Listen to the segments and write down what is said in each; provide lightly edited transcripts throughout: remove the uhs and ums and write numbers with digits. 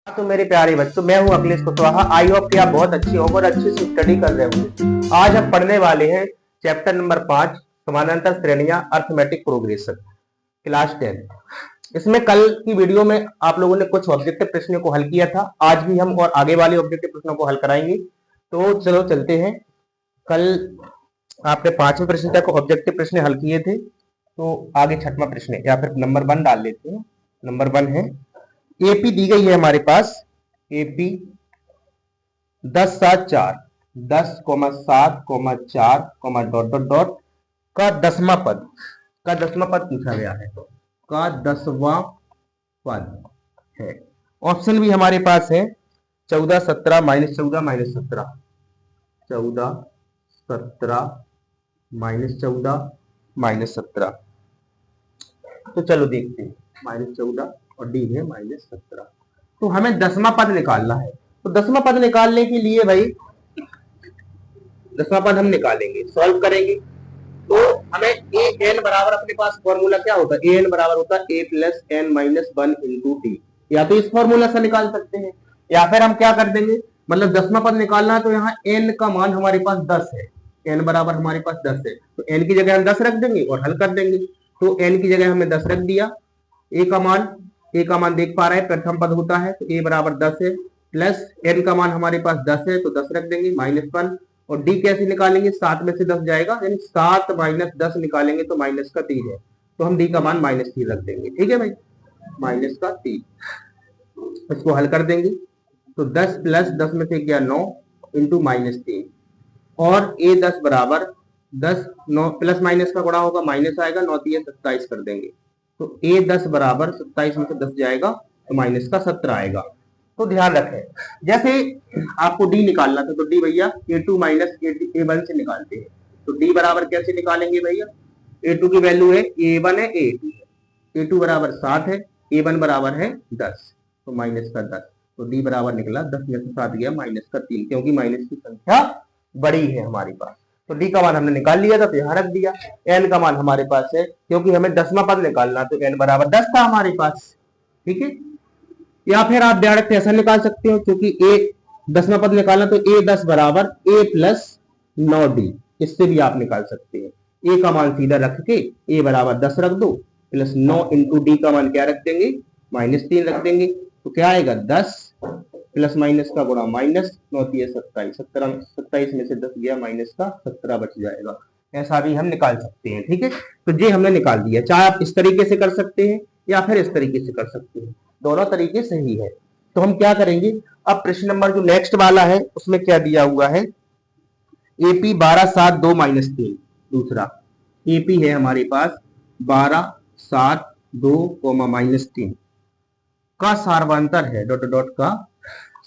तो मेरे प्यारे बच्चों, मैं हूं अखिलेश कुशवाहा। आई होप कि आप बहुत अच्छे हो और अच्छे से स्टडी कर रहे होंगे। आज हम पढ़ने वाले हैं चैप्टर नंबर 5, समानांतर श्रेणियां, अर्थमेटिक प्रोग्रेशन, क्लास 10। इसमें कल की वीडियो में आप लोगों ने कुछ ऑब्जेक्टिव प्रश्नों को हल किया था। आज भी हम और आगे वाले ऑब्जेक्टिव प्रश्नों को हल कराएंगे। तो चलो चलते हैं। कल आपने 5वें प्रश्न तक ऑब्जेक्टिव प्रश्न हल किए थे, तो आगे 6वां प्रश्न या फिर नंबर 1 डाल लेते हैं। नंबर 1 है, एपी दी गई है हमारे पास। एपी 10 7 4 10,7,4, डॉट डॉट डॉट का 10वां पद पूछा गया है। का 10वां पद है। ऑप्शन भी हमारे पास है 14 17 -14 -17, 14 17 -14 -17। तो चलो देखते हैं। -14 और डी है -17। तो हमें 10वां पद निकालना है। तो 10वां पद निकालने के लिए भाई 10वां पद हम निकालेंगे, सॉल्व करेंगे। तो हमें ए एन बराबर, अपने पास फॉर्मूला क्या होता है, ए एन बराबर होता है A plus N minus 1 into D. या तो इस फॉर्मूला से निकाल सकते हैं, या फिर हम क्या कर देंगे, मतलब 10वां पद निकालना है तो यहाँ एन का मान हमारे पास 10 है। एन बराबर हमारे पास 10 है, तो एन की जगह हम 10 रख देंगे और हल कर देंगे। तो एन की जगह हमने 10 रख दिया। ए का मान देख पा रहे हैं, प्रथम पद होता है, तो ए बराबर 10 है, प्लस एन का मान हमारे पास 10 है तो 10 रख देंगे, -1। और डी कैसे निकालेंगे, 7 में से 10 जाएगा, यानी 7 माइनस 10 निकालेंगे तो माइनस का 3 है, तो हम डी का मान -3 रख देंगे। ठीक है भाई, -3। इसको हल कर देंगे तो 10 प्लस 10 में से गया 9 इंटू -3। और ए 10 बराबर 10, 9 प्लस माइनस का गुणा होगा, माइनस आएगा, 9 3 27 कर देंगे। तो ए 10 बराबर 27 में से 10 जाएगा तो माइनस का 17 आएगा। तो ध्यान रखें, जैसे आपको डी निकालना था तो डी भैया a2 माइनस a1 से निकालते हैं। तो डी बराबर कैसे निकालेंगे भैया, a2 की वैल्यू है a1 है, a2 है। a2 बराबर 7 है, a1 बराबर है 10, तो माइनस का 10। तो डी बराबर निकला 10 में से 7 गया -3, क्योंकि माइनस की संख्या बड़ी है हमारे पास। तो डी का मान हमने निकाल लिया था, तो यहाँ रख दिया। एन का मान हमारे पास है, क्योंकि हमें 10वां पद निकालना, तो एन बराबर 10 था हमारे पास। ठीक है, या फिर आप डायरेक्ट ऐसा निकाल सकते हो, क्योंकि ए 10वां पद निकालना, तो ए 10 बराबर ए प्लस 9d, इससे भी आप निकाल सकते हैं। ए का मान सीधा रख के ए बराबर 10 रख दो, प्लस 9 इंटू डी का मान क्या रख देंगे, -3 रख देंगे। तो क्या आएगा, 10 प्लस माइनस का गुणा माइनस, 9 3 27, 27 में से 10 गया, माइनस का 17 बच जाएगा। ऐसा भी हम निकाल सकते हैं। ठीक है, तो ये हमने निकाल दिया। चाहे आप इस तरीके से कर सकते हैं या फिर इस तरीके से कर सकते हैं, दोनों तरीके सही है। तो हम क्या करेंगे, अब प्रश्न नंबर जो नेक्स्ट वाला है उसमें क्या दिया हुआ है, एपी 12 7 2 -3। दूसरा एपी है हमारे पास 12 7 2, -3 का सार्वांतर है, डॉट डॉट का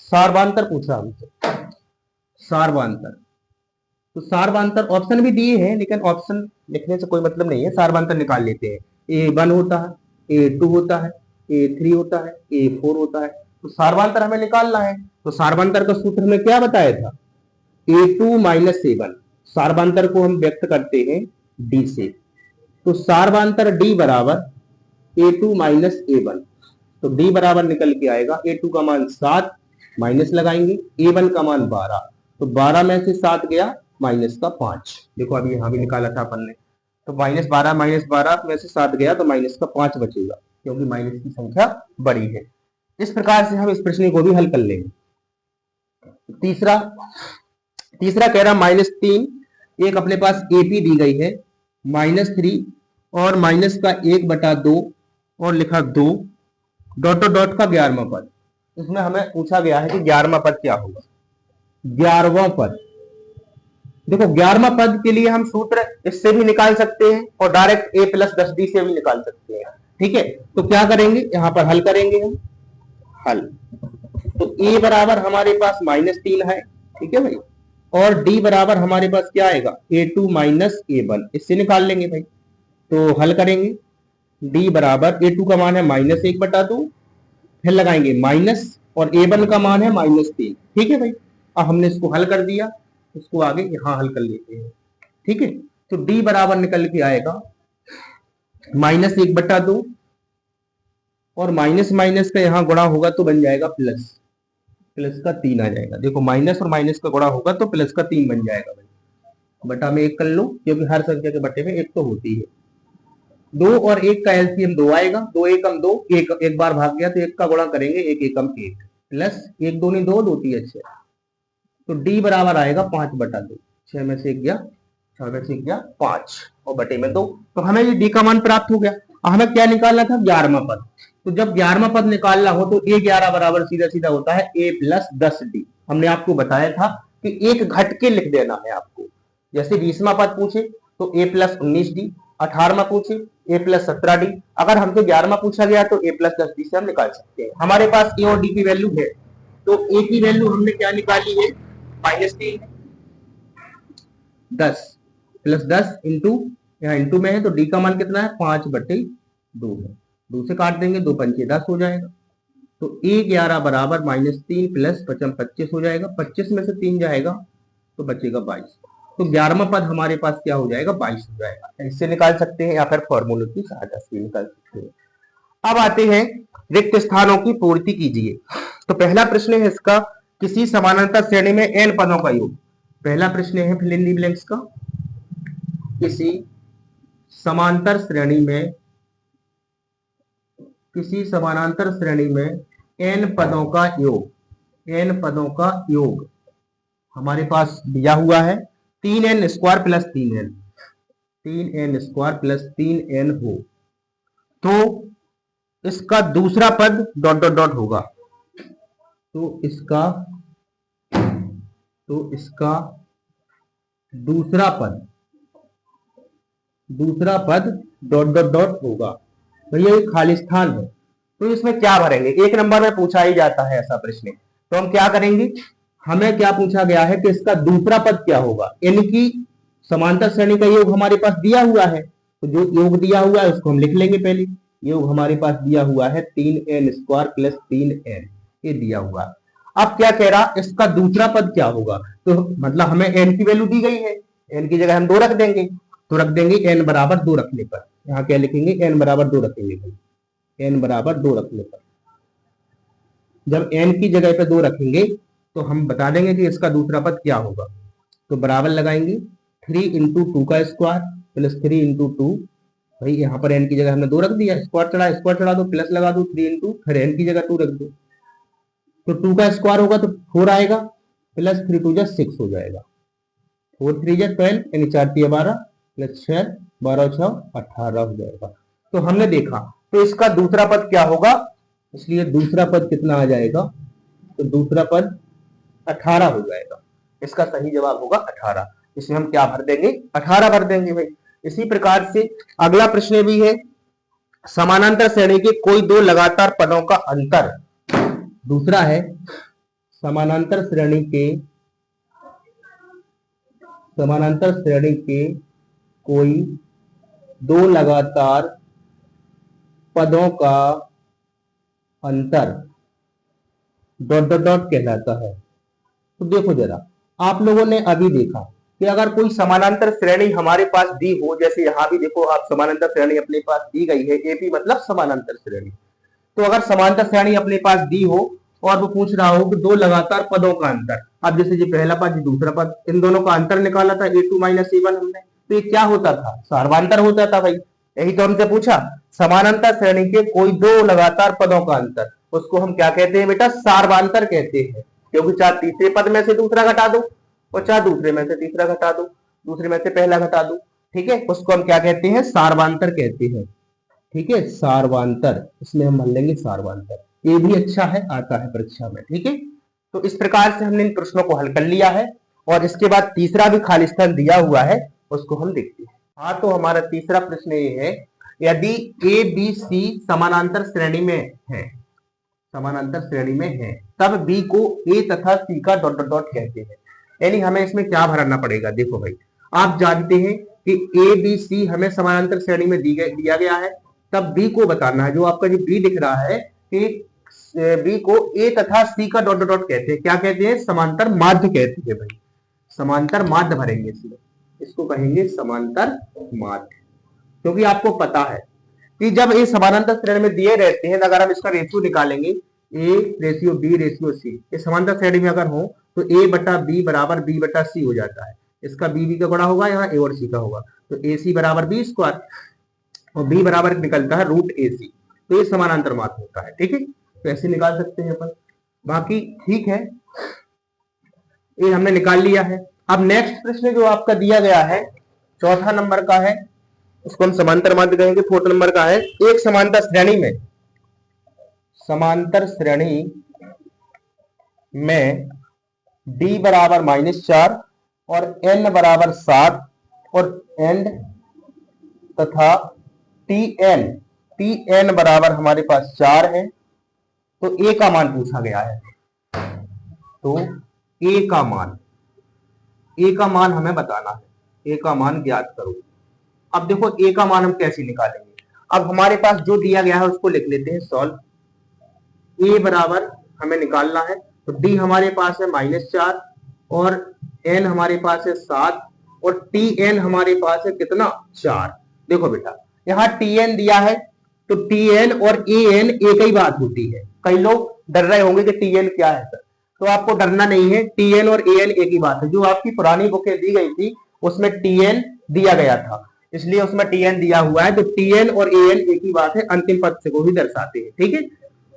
सार्वांतर पूछा हमसे। सार्वांतर, तो सार्वांतर ऑप्शन भी दिए हैं, लेकिन ऑप्शन लिखने से कोई मतलब नहीं है, सार्वांतर निकाल लेते हैं। A1 होता है, A2 होता है, A3 होता है, A4 होता है। तो सार्वांतर हमें निकालना है, तो सार्वांतर का सूत्र हमें क्या बताया था, A2 माइनस A1। सार्वांतर को हम व्यक्त करते हैं D से, तो सार्वांतर D बराबर A2 माइनस A1। तो D बराबर निकल के आएगा, A2 का मान 7, माइनस लगाएंगे, A1 का मान 12, तो 12 में से 7 गया, माइनस का 5। देखो अभी यहां भी निकाला था अपन ने, तो -12 -12 में से 7 गया तो माइनस का 5 बचेगा, क्योंकि माइनस की संख्या बड़ी है। इस प्रकार से हम इस प्रश्न को भी हल कर लेंगे। तीसरा कह रहा -3, एक अपने पास एपी दी गई है, -3 और माइनस का 1/2 और लिखा 2, डॉट डॉट का 11वां पद। इसमें हमें पूछा गया है कि 11वां पद क्या होगा। 11वां पद, देखो 11वां पद के लिए हम सूत्र इससे भी निकाल सकते हैं और डायरेक्ट a प्लस 10d से भी निकाल सकते हैं। ठीक है, तो क्या करेंगे, यहां पर हल करेंगे हम। हल, तो a बराबर हमारे पास -3 है, ठीक है भाई, और d बराबर हमारे पास क्या आएगा, A2 माइनस A1, इससे निकाल लेंगे भाई। तो हल करेंगे, d बराबर A2 का मान है -1/2, फिर लगाएंगे माइनस, और A1 का मान है -3। ठीक है भाई, अब हमने इसको हल कर दिया, इसको आगे यहां हल कर लेते हैं। ठीक है, तो d बराबर निकल के आएगा -1/2 और माइनस माइनस का यहाँ गुणा होगा तो बन जाएगा प्लस, प्लस का 3 आ जाएगा। देखो माइनस और माइनस का गुणा होगा तो प्लस का 3 बन जाएगा भाई। बटा में 1 कर लो, क्योंकि हर संख्या के बटे में 1 तो होती है। 2 और 1 का एलसीएम 2 आएगा, 2 एकम 2, एक बार भाग गया तो 1 का गुणा करेंगे, 1 एकम 1 प्लस 1 दूनी 2, 2 तिया 6, तो डी बराबर आएगा 5/2। 6 में से 1 गया, 6 में से 1 गया 5 और बटे में 2, तो हमें ये डी का मान प्राप्त हो गया। हमें क्या निकालना था? 11वां पद। तो जब 11वां पद निकालना हो तो a11 बराबर सीधा सीधा होता है a प्लस 10d। हमने आपको बताया था कि एक घट के लिख देना है आपको। जैसे 20वां पद पूछे तो a प्लस 19d, 18वां पूछे a प्लस 17d, अगर हमसे 11वां पूछा गया तो a प्लस 10d से हम निकाल सकते हैं। हमारे पास a और d की वैल्यू है, तो a की वैल्यू हमने क्या निकाली है? -3, 10 प्लस 10 इंटू, यहाँ इंटू में है तो डी का मान कितना है? 5/2 है। 2 से काट देंगे, 2 पंचे 10 हो जाएगा। तो a11 बराबर -3 प्लस 5 25 हो जाएगा। 25 में से 3 जाएगा तो बचेगा 22। तो 11वां पद हमारे पास क्या हो जाएगा? 22 हो जाएगा। इससे निकाल सकते हैं या फिर फॉर्मूले की सहायता से निकाल सकते हैं। अब आते हैं रिक्त स्थानों की पूर्ति कीजिए। तो पहला प्रश्न है इसका, किसी समानांतर श्रेणी में n पदों का योग। पहला प्रश्न है फिल इन द ब्लैंक्स का, किसी समानांतर श्रेणी में, किसी समानांतर श्रेणी में n पदों का योग, n पदों का योग हमारे पास दिया हुआ है 3n square plus 3n, 3n square plus 3n हो तो इसका दूसरा पद डॉट डॉट डॉट होगा। तो इसका दूसरा पद डॉट डॉट डॉट होगा। भैया ये खाली स्थान है तो इसमें क्या भरेंगे? 1 नंबर में पूछा ही जाता है ऐसा प्रश्न, तो हम क्या करेंगे? हमें क्या पूछा गया है कि इसका दूसरा पद क्या होगा। इनकी समांतर श्रेणी का योग हमारे पास दिया हुआ है, तो जो योग दिया हुआ है उसको हम लिख लेंगे। पहले योग हमारे पास दिया हुआ है 3n स्क्वायर प्लस 3n, ये दिया हुआ। अब क्या कह रहा? इसका दूसरा पद क्या होगा? तो मतलब हमें n की वैल्यू दी गई है, n की जगह हम 2 रख देंगे, तो रख देंगे n बराबर 2 रखने पर। यहाँ क्या लिखेंगे? n बराबर 2 रखेंगे भाई, n बराबर 2 रखने पर। जब n की जगह पे 2 रखेंगे तो हम बता देंगे कि इसका दूसरा पद क्या होगा। तो बराबर लगाएंगे 3 इंटू 2 का स्क्वायर प्लस 3 इंटू 2, भाई यहाँ पर n की जगह हमने 2 रख दिया, स्क्वायर चढ़ा दो, प्लस लगा दो 3 इंटू, फिर n की जगह 2 रख दो, तो 2 का स्क्वायर होगा तो 4 आएगा, प्लस 3 2 जा 6 हो जाएगा, 4 3 जा 12 यानी 4 3 12 प्लस 6 12 6 18 हो जाएगा। तो हमने देखा तो इसका दूसरा पद क्या होगा, इसलिए दूसरा पद कितना आ जाएगा? तो दूसरा पद 18 हो जाएगा। इसका सही जवाब होगा 18। इसमें हम क्या भर देंगे? 18 भर देंगे भाई। इसी प्रकार से अगला प्रश्न भी है, समानांतर श्रेणी के कोई दो लगातार पदों का अंतर। दूसरा है समानांतर श्रेणी के कोई दो लगातार पदों का अंतर डॉट डॉट डॉट कहलाता है। तो देखो जरा, आप लोगों ने अभी देखा कि अगर कोई समानांतर श्रेणी हमारे पास दी हो, जैसे यहां भी देखो आप समानांतर श्रेणी अपने पास दी गई है, एपी मतलब समानांतर श्रेणी। तो अगर समानांतर श्रेणी अपने पास दी हो और वो पूछ रहा हो कि दो लगातार पदों का अंतर, अब जैसे ये पहला पद दूसरा पद, इन दोनों का अंतर निकाला था a2 माइनस a1 हमने, तो ये क्या होता था? सार्वांतर होता था भाई। यही तो हमसे पूछा, समानांतर श्रेणी के कोई दो लगातार पदों का अंतर, उसको हम क्या कहते हैं बेटा? सार्वांतर कहते हैं। क्योंकि चाहे तीसरे पद में से दूसरा घटा दो और चाहे दूसरे में से तीसरा घटा दो, दूसरे में से पहला घटा दो, ठीक है, उसको हम क्या कहते हैं? सार्वांतर कहते हैं। ठीक है, सार्वांतर, इसमें हम भर लेंगे सार्वांतर। ये भी अच्छा है, आता है परीक्षा में। ठीक है, तो इस प्रकार से हमने इन प्रश्नों को हल कर लिया है और इसके बाद तीसरा भी खाली स्थान दिया हुआ है, उसको हम देखते हैं। हाँ, तो हमारा तीसरा प्रश्न ये है, यदि ए बी सी समानांतर श्रेणी में है, समानांतर श्रेणी में है, तब बी को ए तथा सी का डॉट डॉट डॉट कहते हैं। यानी हमें इसमें क्या भरना पड़ेगा? देखो भाई, आप जानते हैं कि ए बी सी हमें समानांतर श्रेणी में दिया गया है, तब बी को बताना है। जो आपका जो बी दिख रहा है कि बी को ए तथा सी का डॉट डॉट डॉट कहते हैं। क्या कहते हैं? समांतर माध्य कहते हैं भाई। समांतर माध्य भरेंगे इसमें, इसको कहेंगे समांतर माध्य। क्योंकि आपको पता है कि जब ये समानांतर श्रेणी में दिए रहते हैं, अगर हम इसका रेशियो निकालेंगे A ratio B ratio C, ये समानांतर श्रेणी में अगर हो तो ए बटा बी बराबर बी बटा सी हो जाता है। इसका बी का गुणा होगा, यहाँ ए और सी का होगा, तो ए सी बराबर बी स्क्वायर और बी बराबर निकलता है रूट ए सी। तो ये समानांतर मात्र होता है। ठीक है, तो ऐसे निकाल सकते हैं अपन। बाकी ठीक है, ये हमने निकाल लिया है। अब नेक्स्ट प्रश्न जो आपका दिया गया है चौथा नंबर का है, उसको हम समांतर माध्य कहेंगे। फोर्थ नंबर का है, एक समांतर श्रेणी में d बराबर -4 और n बराबर 7 और एंड तथा tn बराबर हमारे पास 4 है, तो a का मान पूछा गया है। तो a का मान हमें बताना है, a का मान ज्ञात करो। अब देखो a का मान हम कैसे निकालेंगे। अब हमारे पास जो दिया गया है उसको लिख लेते हैं सॉल्व। a बराबर हमें निकालना है, तो d हमारे पास है -4 और n हमारे पास है 7 और tn हमारे पास है कितना 4। देखो बेटा यहाँ tn दिया है, तो tn और an एक ही बात होती है। कई लोग डर रहे होंगे कि tn क्या है सर, तो आपको डरना नहीं है, tn और an एक ही बात है। जो आपकी पुरानी बुकें दी गई थी उसमें tn दिया गया था, इसलिए उसमें tn दिया हुआ है, तो tn और an एक ही बात है, अंतिम पद से को ही दर्शाते हैं। ठीक है,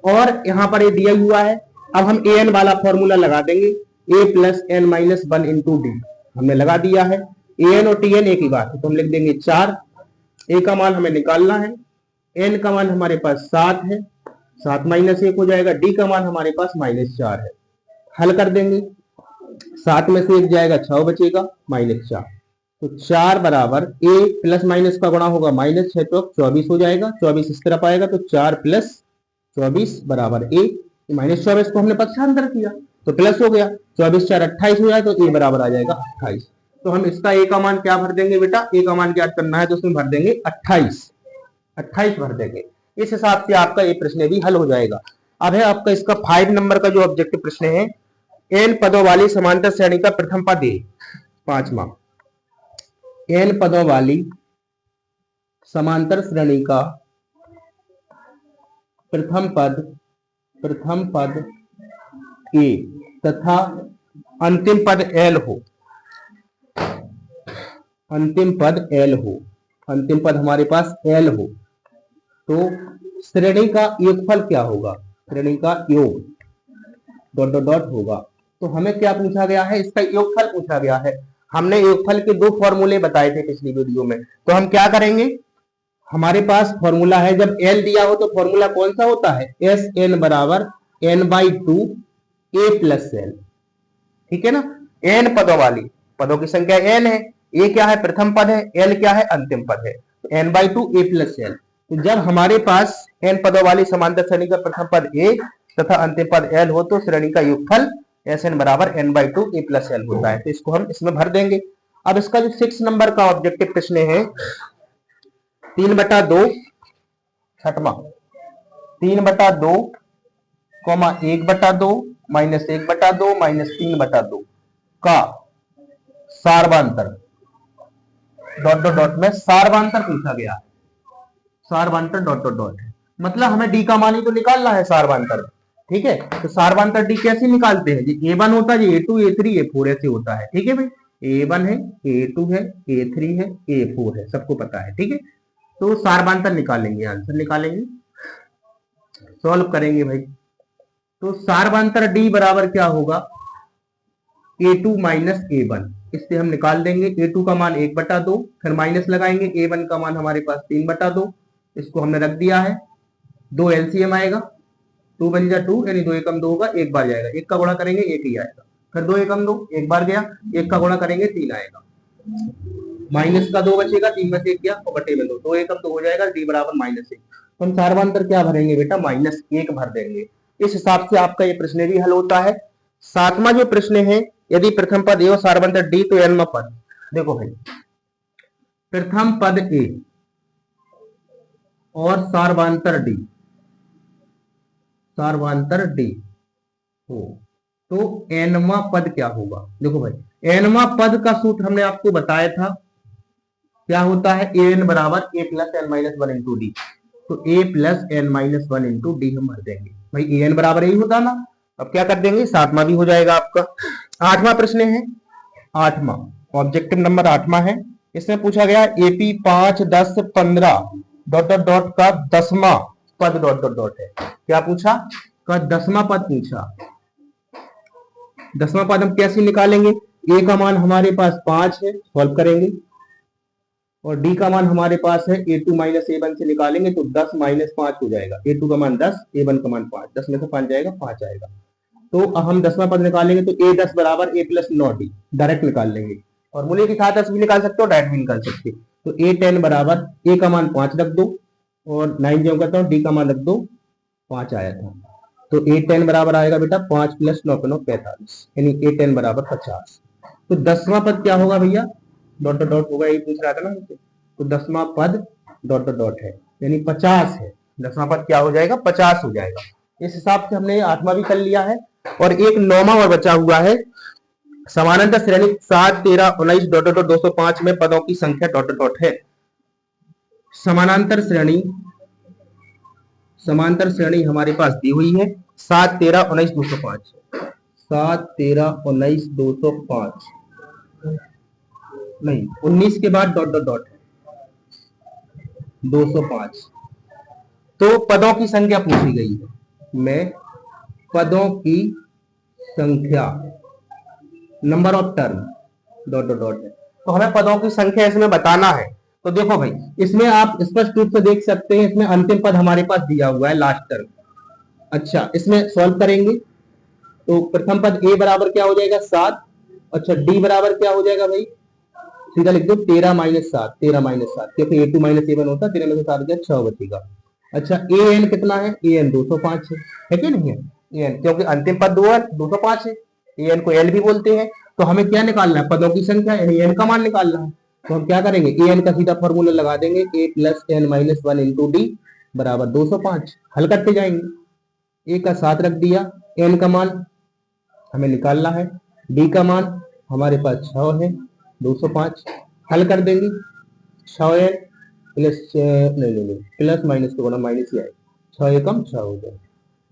और यहाँ पर ये दिया हुआ है। अब हम an वाला फॉर्मूला लगा देंगे, a plus n minus 1 into D हमने लगा दिया है। an और tn एक ही बात है, तो हम लिख देंगे 4। a का मान हमें निकालना है, n का मान हमारे पास 7 है, 7 माइनस 1 हो जाएगा, d का मान हमारे पास -4 है। हल कर देंगे, 7 में से 1 जाएगा, 6 बचेगा -4, तो 4 बराबर a प्लस माइनस का गुणा होगा -6 तो 24 हो जाएगा, 24 इस तरफ आएगा, तो 4 प्लस 24 बराबर a। -24 को हमने पक्षांतर किया तो प्लस हो गया, 24 4 28 हो जाए, तो a बराबर आ जाएगा 28। तो हम इसका a का मान क्या भर देंगे बेटा, a का मान ज्ञात करना है तो उसमें भर देंगे 28 भर देंगे। इस हिसाब से आपका ये प्रश्न भी हल हो जाएगा। अब है आपका इसका 5 नंबर का जो ऑब्जेक्टिव प्रश्न है, n पदों वाली समांतर श्रेणी का प्रथम पद ए। 5वां, n पदों वाली समांतर श्रेणी का प्रथम पद ए तथा अंतिम पद l हो। अंतिम पद हमारे पास l हो, तो श्रेणी का योगफल क्या होगा, श्रेणी का योग डॉट डॉट डॉट होगा। तो हमें क्या पूछा गया है, इसका योगफल पूछा गया है। हमने योगफल के 2 फॉर्मूले बताए थे पिछली वीडियो में, तो हम क्या करेंगे, हमारे पास फॉर्मूला है, जब l दिया हो तो फॉर्मूला कौन सा होता है, Sn बराबर n/2 a प्लस l। ठीक है ना, n पदों वाली, पदों की संख्या n है, a क्या है प्रथम पद है, l क्या है अंतिम पद है, तो n/2 a प्लस l। तो जब हमारे पास n पदों वाली समांतर श्रेणी का प्रथम पद a तथा अंतिम पद l हो, तो श्रेणी का योगफल Sn बराबर n/2 a प्लस l होता है। तो इसको हम इसमें भर देंगे। अब इसका जो 6 नंबर का ऑब्जेक्टिव प्रश्न है, 3/2 छठवां 3/2 1/2 -1/2 -3/2 का सारवांतर डॉट डॉट डॉट में सारवांतर पूछा गया है। सारवांतर डॉट डॉट डॉट है, मतलब हमें डी का मान ही तो निकालना है सारवांतर। ठीक है, तो सारवांतर डी कैसे निकालते हैं जी, a1 होता है, a2 a3 a4 ऐसे होता है। ठीक है भाई, a1 है, a2 है, a3 है, a4 है, सबको पता है। ठीक है, तो सारवांतर निकालेंगे, आंसर निकालेंगे, सॉल्व करेंगे भाई। तो सारवांतर d बराबर क्या होगा, a2 माइनस a1, इससे हम निकाल देंगे। a2 का मान 1/2, फिर माइनस लगाएंगे, a1 का मान हमारे पास 3/2, इसको हमने रख दिया है। 2 एलसीएम आएगा, 2 बन जा 2, यानी 2 एकम 2 होगा, 1 बार जाएगा, 1 का गुणा करेंगे 1 ही आएगा, फिर 2 एकम 2, 1 बार गया, 1 का गुणा करेंगे 3 आएगा, माइनस का 2 बचेगा, 3 में से 1 गया और बटे में 2, 2 एकम 2 हो जाएगा, d बराबर -1। तो हम सारवांतर क्या भरेंगे बेटा, -1 भर देंगे। इस हिसाब से आपका ये प्रश्न भी हल होता है। 7वां जो प्रश्न है, यदि प्रथम पद ए और सारवांतर d तो nवां पद। देखो भाई, प्रथम पद ए और सारवांतर d हो, तो nवां पद क्या होगा। देखो भाई, nवां पद का सूत्र हमने आपको बताया था, क्या होता है, an बराबर a plus n minus 1 into D. तो a plus N minus one into D हम भर देंगे। भाई ए एन बराबर यही होता ना। अब क्या कर देंगे, सातवां भी हो जाएगा आपका। आठवां प्रश्न है, आठवां ऑब्जेक्टिव नंबर आठवां है। इसमें पूछा गया एपी 5, 10, 15 डॉट डॉट डॉट का 10वां पद डॉट डॉट डॉट है। क्या पूछा, का 10वां पद पूछा। 10वां पद हम कैसे निकालेंगे, ए का मान हमारे पास 5 है, सॉल्व करेंगे, और डी का मान हमारे पास है ए2 माइनस ए1 से निकालेंगे तो 10 माइनस 5 हो जाएगा। ए2 का मान 10, ए1 का मान 5, 10 में से 5 जाएगा, 5 आएगा। तो हम 10वां पद निकालेंगे तो ए10 बराबर ए प्लस 9डी डायरेक्ट निकाल लेंगे। और मूल्य के साथ 10 भी निकाल सकते हो, डायरेक्ट भी निकाल सकते हो। तो ए10 बराबर ए का मान 5 रख दो और 9 जो करता हूँ, डी का मान रख दो, 5 आया था। तो ए10 बराबर आएगा बेटा 5 प्लस 9 पे 9 45, यानी ए10 बराबर 50। तो 10वां पद क्या होगा भैया, डॉट डॉट डॉट होगा, यही पूछ रहा था ना हमसे। तो 10वां पद डॉट डॉट डॉट है, यानी 50 है। 10वां पद क्या हो जाएगा, 50 हो जाएगा। इस हिसाब से हमने 8वां भी कर लिया है। और एक 9वां और बचा हुआ है, समानांतर श्रेणी 7, 13, 19 डॉट डॉट 205 में पदों की संख्या डॉट डॉट डॉट है। समानांतर श्रेणी हमारे पास दी हुई है 7, 13, 19, 205। 7, 13, 19, 205 नहीं, 19 के बाद डॉट डॉट डॉट है 205। तो पदों की संख्या पूछी गई है, मैं पदों की संख्या number of term dot dot dot है। तो हमें पदों की संख्या इसमें बताना है। तो देखो भाई, इसमें आप स्पष्ट रूप से देख सकते हैं, इसमें अंतिम पद हमारे पास दिया हुआ है, लास्ट टर्म। अच्छा, इसमें सॉल्व करेंगे तो प्रथम पद ए बराबर क्या हो जाएगा 7। अच्छा, डी बराबर क्या हो जाएगा भाई, सीधा लिख दो 13 माइनस 7, 13 माइनस 7, क्योंकि ए2 माइनस ए1 होता है, 13 में से 7 गया 6 बचेगा। अच्छा, ए एन कितना है, ए एन 205 है कि नहीं है, ए एन क्योंकि अंतिम पद 205 है, ए एन को एल भी बोलते हैं। तो हमें क्या निकालना है, पदों की संख्या, यानी एन का मान निकालना है। तो हम क्या करेंगे, ए एन का सीधा फॉर्मूला लगा देंगे, A plus N minus one into D बराबर 205। हल करते जाएंगे, ए का 7 रख दिया, एन का मान हमें निकालना है, डी का मान हमारे पास 6 है, 205। हल कर देंगे, 6 प्लस नहीं प्लस माइनस को बना माइनस ही आएगा, 6 एकम 6 हो जाएगा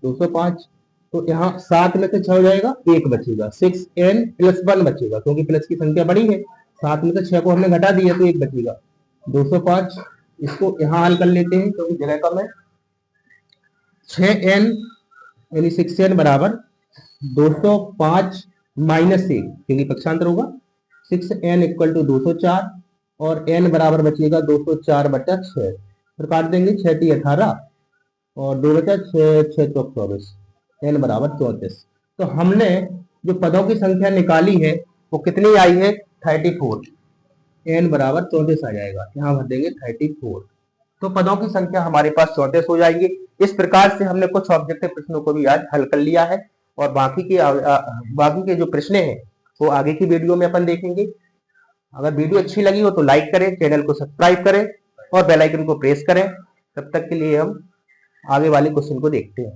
205। तो यहाँ 7 में से 6 हो जाएगा, 1 बचेगा, 6n प्लस 1 बचेगा, क्योंकि प्लस की संख्या बड़ी है। 7 में से 6 को हमने घटा दिया तो 1 बचेगा 205। इसको यहाँ हल कर लेते हैं क्योंकि जगह कम है। 6n यानी 6n बराबर 205 माइनस 1, क्योंकि पक्षांतर होगा, 6n इक्वल टू 204 और n बराबर बचेगा 204 बटा 6। फिर काट देंगे, 6 टी 18 और 2 बचा 6, 6 चौक 24, n बराबर 34। तो हमने जो पदों की संख्या निकाली है वो कितनी आई है 34, n बराबर 34 आ जाएगा, यहाँ भर देंगे 34। तो पदों की संख्या हमारे पास 34 हो जाएगी। इस प्रकार से हमने कुछ ऑब्जेक्टिव प्रश्नों को भी आज हल कर लिया है और बाकी के जो प्रश्न हैं वो आगे की वीडियो में अपन देखेंगे। अगर वीडियो अच्छी लगी हो तो लाइक करें, चैनल को सब्सक्राइब करें और बेल आइकन को प्रेस करें। तब तक के लिए हम आगे वाले क्वेश्चन को देखते हैं।